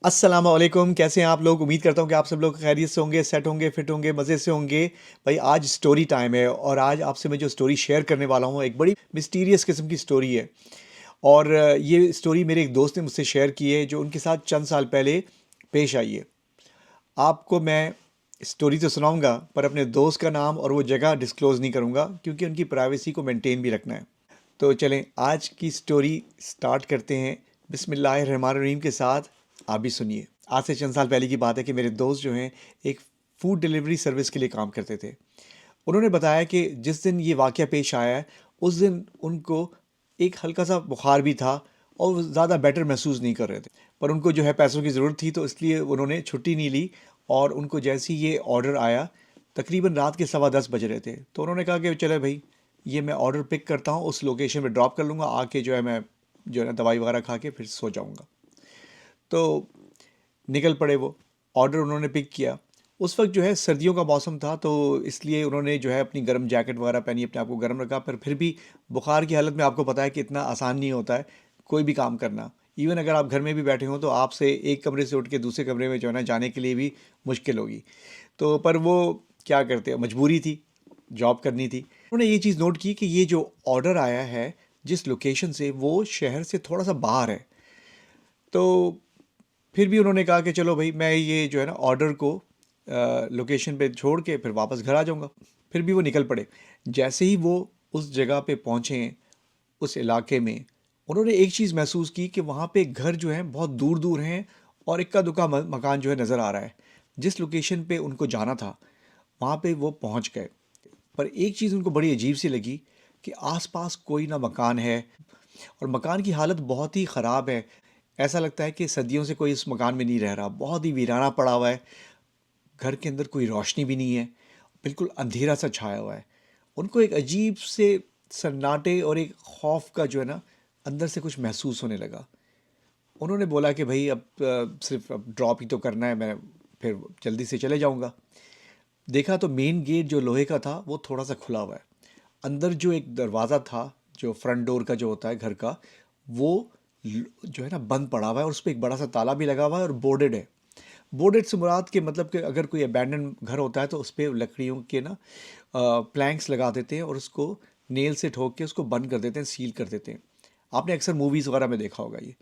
अस्सलामुअलैकुम, कैसे हैं आप लोग? उम्मीद करता हूँ कि आप सब लोग खैरियत से होंगे, सेट होंगे, फिट होंगे, मज़े से होंगे। भाई आज स्टोरी टाइम है और आज आपसे मैं जो स्टोरी शेयर करने वाला हूँ एक बड़ी मिस्टीरियस किस्म की स्टोरी है। और ये स्टोरी मेरे एक दोस्त ने मुझसे शेयर की है जो उनके साथ चंद साल पहले पेश आई है। आपको मैं स्टोरी तो सुनाऊंगा पर अपने दोस्त का नाम और वो जगह डिस्क्लोज़ नहीं करूंगा क्योंकि उनकी प्राइवेसी को मेंटेन भी रखना है। तो चलें आज की स्टोरी स्टार्ट करते हैं बिस्मिल्लाहिर्रहमानिर्रहीम के साथ। आप भी सुनिए। आज से चंद साल पहले की बात है कि मेरे दोस्त जो हैं एक फूड डिलीवरी सर्विस के लिए काम करते थे। उन्होंने बताया कि जिस दिन ये वाक़या पेश आया है उस दिन उनको एक हल्का सा बुखार भी था और वो ज़्यादा बेटर महसूस नहीं कर रहे थे। पर उनको जो है पैसों की ज़रूरत थी तो इसलिए उन्होंने छुट्टी नहीं ली। और उनको जैसे ही ये ऑर्डर आया तकरीबन रात के 10:15 बज रहे थे तो उन्होंने कहा कि चले भाई ये मैं ऑर्डर पिक करता हूँ, उस लोकेशन पे ड्रॉप कर लूँगा, आके जो है मैं जो है ना दवाई वगैरह खा के फिर सो जाऊँगा। तो निकल पड़े वो। ऑर्डर उन्होंने पिक किया। उस वक्त जो है सर्दियों का मौसम था तो इसलिए उन्होंने जो है अपनी गर्म जैकेट वगैरह पहनी, अपने आप को गर्म रखा। पर फिर भी बुखार की हालत में आपको पता है कि इतना आसान नहीं होता है कोई भी काम करना। इवन अगर आप घर में भी बैठे हों तो आपसे एक कमरे से उठ के दूसरे कमरे में जो है ना जाने के लिए भी मुश्किल होगी। तो पर वो क्या करते हैं, मजबूरी थी, जॉब करनी थी। उन्होंने ये चीज़ नोट की कि ये जो ऑर्डर आया है जिस लोकेशन से, वो शहर से थोड़ा सा बाहर है। तो फिर भी उन्होंने कहा कि चलो भाई मैं ये जो है ना ऑर्डर को लोकेशन पे छोड़ के फिर वापस घर आ जाऊंगा। फिर भी वो निकल पड़े। जैसे ही वो उस जगह पे पहुंचे, उस इलाके में, उन्होंने एक चीज़ महसूस की कि वहाँ पे घर जो हैं बहुत दूर दूर हैं और इक्का दुक्का मकान जो है नज़र आ रहा है। जिस लोकेशन पे उनको जाना था वहाँ पे वो पहुँच गए। पर एक चीज़ उनको बड़ी अजीब सी लगी कि आसपास कोई ना मकान है और मकान की हालत बहुत ही ख़राब है। ऐसा लगता है कि सदियों से कोई इस मकान में नहीं रह रहा, बहुत ही वीराना पड़ा हुआ है। घर के अंदर कोई रोशनी भी नहीं है, बिल्कुल अंधेरा सा छाया हुआ है। उनको एक अजीब से सन्नाटे और एक खौफ का जो है ना अंदर से कुछ महसूस होने लगा। उन्होंने बोला कि भाई अब सिर्फ अब ड्रॉप ही तो करना है, मैं फिर जल्दी से चले जाऊंगा। देखा तो मेन गेट जो लोहे का था वो थोड़ा सा खुला हुआ है। अंदर जो एक दरवाज़ा था, जो फ्रंट डोर का जो होता है घर का, वो जो है ना बंद पड़ा हुआ है और उस पर एक बड़ा सा ताला भी लगा हुआ है और बोर्डेड है। बोर्डेड से मुराद के मतलब कि अगर कोई अबैंडन घर होता है तो उस पर लकड़ियों के ना प्लैंक्स लगा देते हैं और उसको नेल से ठोक के उसको बंद कर देते हैं, सील कर देते हैं। आपने अक्सर मूवीज़ वगैरह में देखा होगा ये।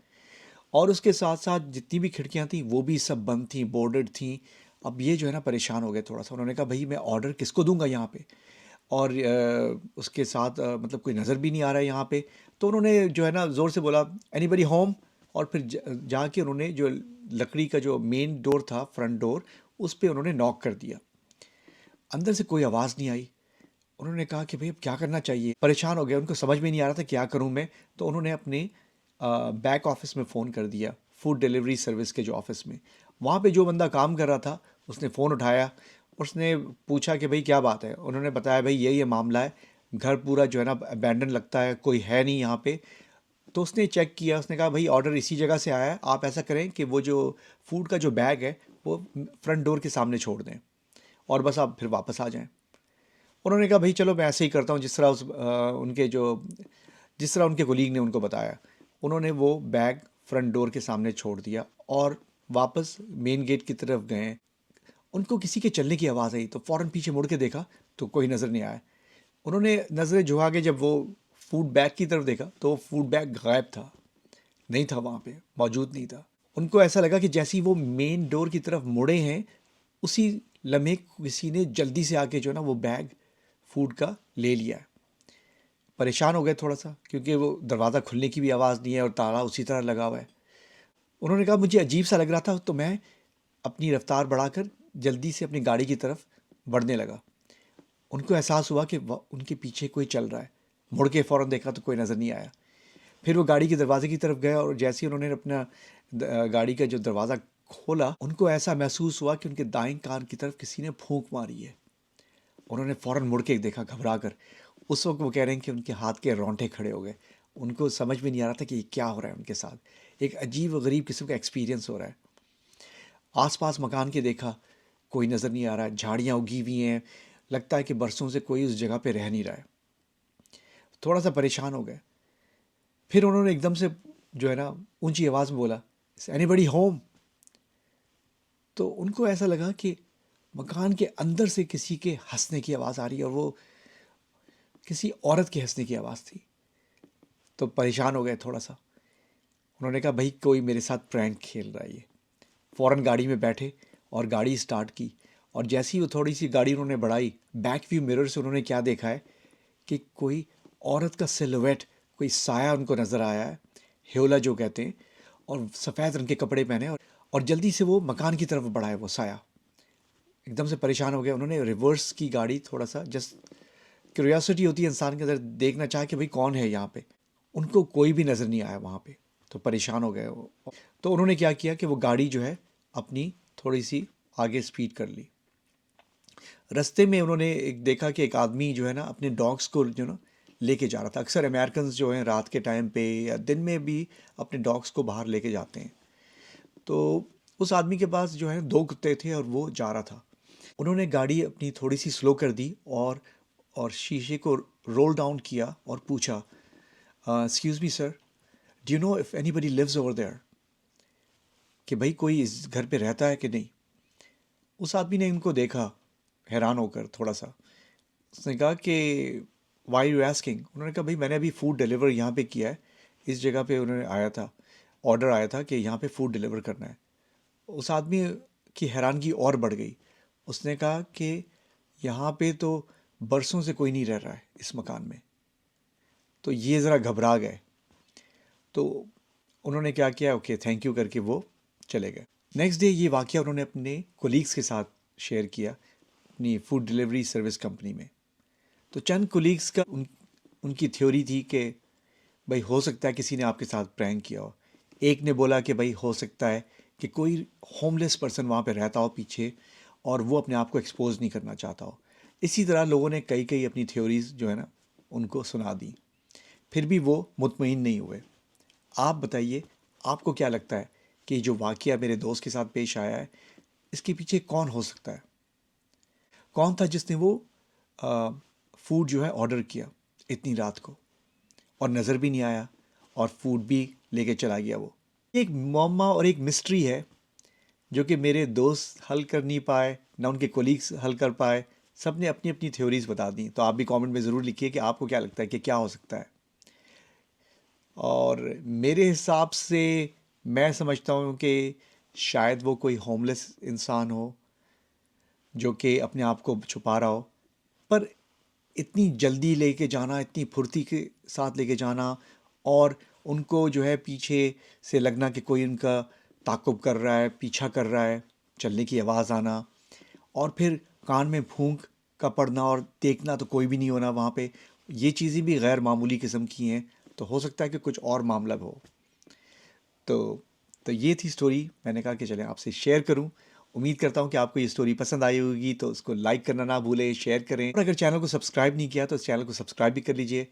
और उसके साथ साथ जितनी भी खिड़कियां थी वो भी सब बंद थी, बोर्डेड थी। अब ये जो है ना परेशान हो गए थोड़ा सा। उन्होंने कहा भाई मैं ऑर्डर किसको दूंगा यहाँ पे। और उसके साथ मतलब कोई नज़र भी नहीं आ रहा है यहाँ पे। तो उन्होंने जो है ना ज़ोर से बोला एनीबडी होम। और फिर जाके उन्होंने जो लकड़ी का जो मेन डोर था, फ्रंट डोर, उस पे उन्होंने नॉक कर दिया। अंदर से कोई आवाज़ नहीं आई। उन्होंने कहा कि भाई अब क्या करना चाहिए, परेशान हो गया, उनको समझ में नहीं आ रहा था क्या करूं मैं। तो उन्होंने अपने बैक ऑफिस में फ़ोन कर दिया, फूड डिलीवरी सर्विस के जो ऑफिस में। वहाँ पे जो बंदा काम कर रहा था उसने फ़ोन उठाया। उसने पूछा कि भाई क्या बात है। उन्होंने बताया भाई ये मामला है, घर पूरा जो है ना अबैंडन लगता है, कोई है नहीं यहाँ पे। तो उसने चेक किया, उसने कहा भाई ऑर्डर इसी जगह से आया है, आप ऐसा करें कि वो जो फूड का जो बैग है वो फ्रंट डोर के सामने छोड़ दें और बस आप फिर वापस आ जाएं। उन्होंने कहा भाई चलो मैं ऐसे ही करता हूँ जिस तरह उनके जो जिस तरह उनके कोलीग ने उनको बताया। उन्होंने वो बैग फ्रंट डोर के सामने छोड़ दिया और वापस मेन गेट की तरफ गए। उनको किसी के चलने की आवाज़ आई तो फ़ौरन पीछे मुड़ के देखा तो कोई नज़र नहीं आया। उन्होंने नज़रें झुका के जब वो फूड बैग की तरफ देखा तो वो फूड बैग गायब था, नहीं था, वहाँ पे मौजूद नहीं था। उनको ऐसा लगा कि जैसे ही वो मेन डोर की तरफ मुड़े हैं उसी लम्हे किसी ने जल्दी से आके जो है ना वो बैग फूड का ले लिया है। परेशान हो गए थोड़ा सा क्योंकि वो दरवाज़ा खुलने की भी आवाज़ नहीं है और ताला उसी तरह लगा हुआ है। उन्होंने कहा मुझे अजीब सा लग रहा था तो मैं अपनी रफ्तार बढ़ाकर जल्दी से अपनी गाड़ी की तरफ बढ़ने लगा। उनको एहसास हुआ कि उनके पीछे कोई चल रहा है। मुड़ के फ़ौरन देखा तो कोई नज़र नहीं आया। फिर वो गाड़ी के दरवाजे की तरफ गए और जैसे ही उन्होंने अपना गाड़ी का जो दरवाज़ा खोला उनको ऐसा महसूस हुआ कि उनके दाएं कान की तरफ किसी ने फूंक मारी है। उन्होंने फ़ौरन मुड़ के देखा घबरा कर। उस वक्त वो कह रहे हैं कि उनके हाथ के रोंगटे खड़े हो गए। उनको समझ में नहीं आ रहा था कि ये क्या हो रहा है उनके साथ। एक अजीब व गरीब किस्म का एक्सपीरियंस हो रहा है। आसपास मकान के देखा, कोई नज़र नहीं आ रहा है, झाड़ियाँ उगी हुई हैं, लगता है कि बरसों से कोई उस जगह पे रह नहीं रहा है। थोड़ा सा परेशान हो गए। फिर उन्होंने एकदम से जो है ना ऊंची आवाज़ में बोला एनीबडी होम। तो उनको ऐसा लगा कि मकान के अंदर से किसी के हंसने की आवाज़ आ रही है, और वो किसी औरत के हंसने की आवाज़ थी। तो परेशान हो गए थोड़ा सा। उन्होंने कहा भाई कोई मेरे साथ प्रैंक खेल रहा है ये। फ़ौरन गाड़ी में बैठे और गाड़ी स्टार्ट की, और जैसे ही वो थोड़ी सी गाड़ी उन्होंने बढ़ाई, बैक व्यू मिरर से उन्होंने क्या देखा है कि कोई औरत का सिलुएट, कोई साया उनको नज़र आया है, हेवला जो कहते हैं, और सफ़ेद रंग के कपड़े पहने, और जल्दी से वो मकान की तरफ बढ़ा है वो साया। एकदम से परेशान हो गए, उन्होंने रिवर्स की गाड़ी थोड़ा सा, जस्ट क्यूरियोसिटी होती है इंसान के अंदर, देखना चाहे कि भाई कौन है यहाँ पे। उनको कोई भी नज़र नहीं आया वहाँ पे, तो परेशान हो गए वो। तो उन्होंने क्या किया कि वो गाड़ी जो है अपनी थोड़ी सी आगे स्पीड कर ली। रास्ते में उन्होंने एक देखा कि एक आदमी जो है ना अपने डॉग्स को जो ना लेके जा रहा था। अक्सर अमेरिकन जो हैं रात के टाइम पे या दिन में भी अपने डॉग्स को बाहर लेके जाते हैं। तो उस आदमी के पास जो है 2 कुत्ते थे और वो जा रहा था। उन्होंने गाड़ी अपनी थोड़ी सी स्लो कर दी, और शीशे को रोल डाउन किया और पूछा, excuse me sir, do you know if anybody lives over there, कि भाई कोई इस घर पे रहता है कि नहीं। उस आदमी ने इनको देखा हैरान होकर थोड़ा सा। उसने कहा कि वाई यू आस्किंग। उन्होंने कहा भाई मैंने अभी फ़ूड डिलीवर यहाँ पे किया है, इस जगह पे उन्होंने आया था, ऑर्डर आया था कि यहाँ पे फ़ूड डिलीवर करना है। उस आदमी की हैरानगी और बढ़ गई। उसने कहा कि यहाँ पे तो बरसों से कोई नहीं रह रहा है इस मकान में। तो ये ज़रा घबरा गए। तो उन्होंने क्या किया, ओके थैंक यू करके वो चले गए। नेक्स्ट डे ये वाक़या उन्होंने अपने कोलीग्स के साथ शेयर किया अपनी फूड डिलीवरी सर्विस कंपनी में। तो चंद कोलीग्स का उनकी थ्योरी थी कि भाई हो सकता है किसी ने आपके साथ प्रैंक किया हो। एक ने बोला कि भाई हो सकता है कि कोई होमलेस पर्सन वहाँ पे रहता हो पीछे, और वो अपने आप को एक्सपोज नहीं करना चाहता हो। इसी तरह लोगों ने कई कई अपनी थ्योरीज जो है ना उनको सुना दी, फिर भी वो मुतमईन नहीं हुए। आप बताइए, आपको क्या लगता है कि जो वाक़या मेरे दोस्त के साथ पेश आया है, इसके पीछे कौन हो सकता है? कौन था जिसने वो फूड जो है ऑर्डर किया इतनी रात को, और नज़र भी नहीं आया, और फूड भी लेके चला गया वो? एक मौमा और एक मिस्ट्री है जो कि मेरे दोस्त हल कर नहीं पाए, ना उनके कोलीग्स हल कर पाए। सब ने अपनी अपनी थ्योरीज बता दी। तो आप भी कमेंट में ज़रूर लिखिए कि आपको क्या लगता है कि क्या हो सकता है। और मेरे हिसाब से मैं समझता हूँ कि शायद वो कोई होमलेस इंसान हो जो कि अपने आप को छुपा रहा हो। पर इतनी जल्दी लेके जाना, इतनी फुर्ती के साथ लेके जाना, और उनको जो है पीछे से लगना कि कोई उनका ताक़ुब कर रहा है, पीछा कर रहा है, चलने की आवाज़ आना, और फिर कान में फूंक का पड़ना और देखना तो कोई भी नहीं होना वहाँ पे, ये चीज़ें भी गैर मामूली किस्म की हैं। तो हो सकता है कि कुछ और मामला हो। तो तो ये थी स्टोरी, मैंने कहा कि चलें आपसे शेयर करूं। उम्मीद करता हूं कि आपको ये स्टोरी पसंद आई होगी, तो उसको लाइक करना ना भूलें, शेयर करें, और अगर चैनल को सब्सक्राइब नहीं किया तो इस चैनल को सब्सक्राइब भी कर लीजिए।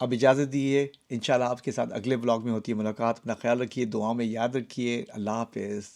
अब इजाज़त दीजिए, इंशाल्लाह आपके साथ अगले ब्लॉग में होती है मुलाकात। अपना ख्याल रखिए, दुआ में याद रखिए। अल्लाह हाफ़िज़।